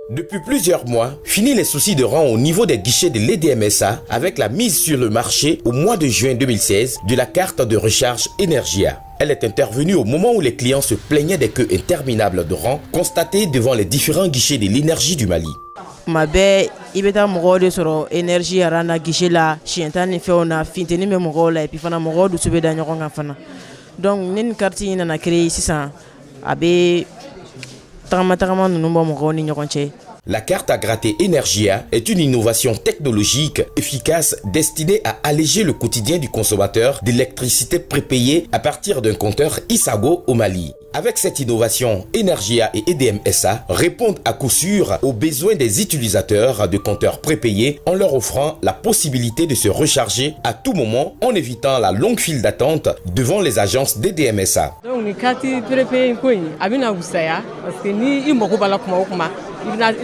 Depuis plusieurs mois, fini les soucis de rang au niveau des guichets de l'EDMSA avec la mise sur le marché au mois de juin 2016 de la carte de recharge Energia. Elle est intervenue au moment où les clients se plaignaient des queues interminables de rang constatées devant les différents guichets de l'énergie du Mali. Mabe ibeta mɔgɔ de sɔrɔ énergie yɛrɛ na guichet la siɲɛ tan ni fɛnw na funteni bɛ mɔgɔw la et puis fana mɔgɔw dusu bɛ da ɲɔgɔn kan fana donc ne ni carte in nana créer sisan a bɛ tagama ninnu bɔ mɔgɔw ni ɲɔgɔn cɛ. La carte à gratter Energia est une innovation technologique efficace destinée à alléger le quotidien du consommateur d'électricité prépayée à partir d'un compteur Isago au Mali. Avec cette innovation, Energia et EDMSA répondent à coup sûr aux besoins des utilisateurs de compteurs prépayés en leur offrant la possibilité de se recharger à tout moment en évitant la longue file d'attente devant les agences d'EDMSA. Donc, les cartes prépayées, parce que ni moko bala kuma kuma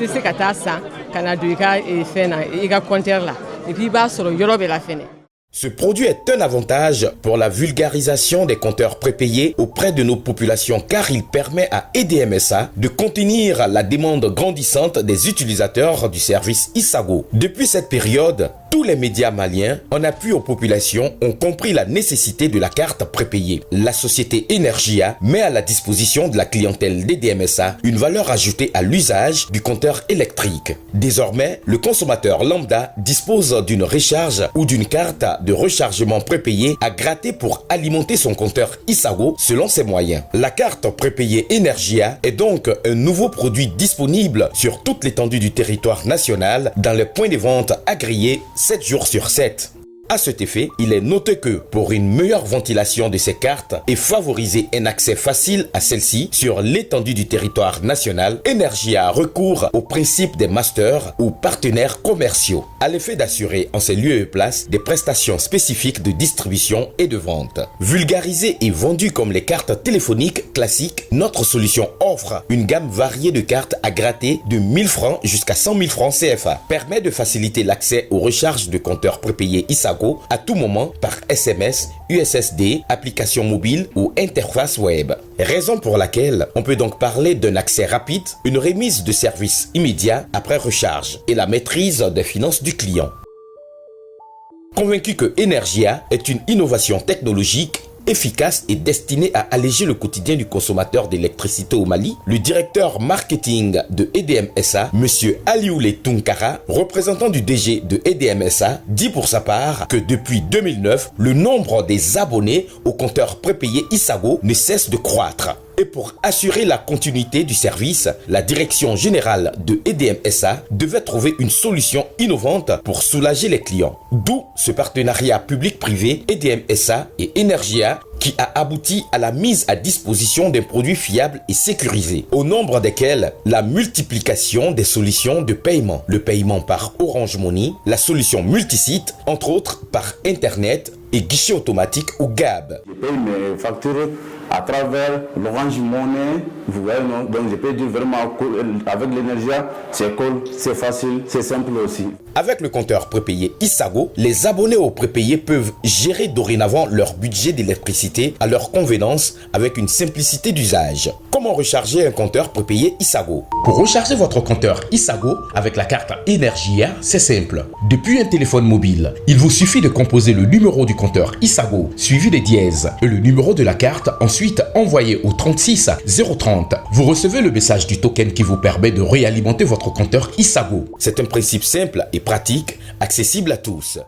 il se kata san kana do ka fena e ka compteur là et puis ba soro yoro be la fene. Ce produit est un avantage pour la vulgarisation des compteurs prépayés auprès de nos populations car il permet à EDMSA de contenir la demande grandissante des utilisateurs du service Isago. Depuis cette période, tous les médias maliens, en appui aux populations, ont compris la nécessité de la carte prépayée. La société Energia met à la disposition de la clientèle d'EDMSA une valeur ajoutée à l'usage du compteur électrique. Désormais, le consommateur lambda dispose d'une recharge ou d'une carte de rechargement prépayée à gratter pour alimenter son compteur Isago selon ses moyens. La carte prépayée Energia est donc un nouveau produit disponible sur toute l'étendue du territoire national dans les points de vente agréés 7 jours sur 7. À cet effet, il est noté que pour une meilleure ventilation de ces cartes et favoriser un accès facile à celles-ci sur l'étendue du territoire national, Energia recourt au principe des masters ou partenaires commerciaux, à l'effet d'assurer en ces lieux et places des prestations spécifiques de distribution et de vente. Vulgarisée et vendue comme les cartes téléphoniques classiques, notre solution offre une gamme variée de cartes à gratter de 1000 francs jusqu'à 100 000 francs CFA, permet de faciliter l'accès aux recharges de compteurs prépayés Isago à tout moment par SMS, USSD, application mobile ou interface web. Raison pour laquelle on peut donc parler d'un accès rapide, une remise de service immédiat après recharge et la maîtrise des finances du client. Convaincu que Energia est une innovation technologique efficace et destiné à alléger le quotidien du consommateur d'électricité au Mali, le directeur marketing de EDMSA, M. Alioule Tunkara, représentant du DG de EDMSA, dit pour sa part que depuis 2009, le nombre des abonnés au compteur prépayé Isago ne cesse de croître. Et pour assurer la continuité du service, la direction générale de EDMSA devait trouver une solution innovante pour soulager les clients. D'où ce partenariat public-privé EDMSA et Energia qui a abouti à la mise à disposition d'un produit fiable et sécurisé, au nombre desquels la multiplication des solutions de paiement, le paiement par Orange Money, la solution multisite, entre autres par Internet et guichet automatique ou GAB. Je paye mes factures à travers l'Orange Money, vous voyez, non? Donc je peux dire vraiment avec l'Energia, c'est cool, c'est facile, c'est simple aussi. Avec le compteur prépayé Isago, les abonnés au prépayé peuvent gérer dorénavant leur budget d'électricité à leur convenance avec une simplicité d'usage. Comment recharger un compteur prépayé Isago? Pour recharger votre compteur Isago avec la carte Energia, c'est simple. Depuis un téléphone mobile, il vous suffit de composer le numéro du compteur Isago suivi des dièses et le numéro de la carte ensuite envoyé au 36 030. Vous recevez le message du token qui vous permet de réalimenter votre compteur Isago. C'est un principe simple et pratique, accessible à tous.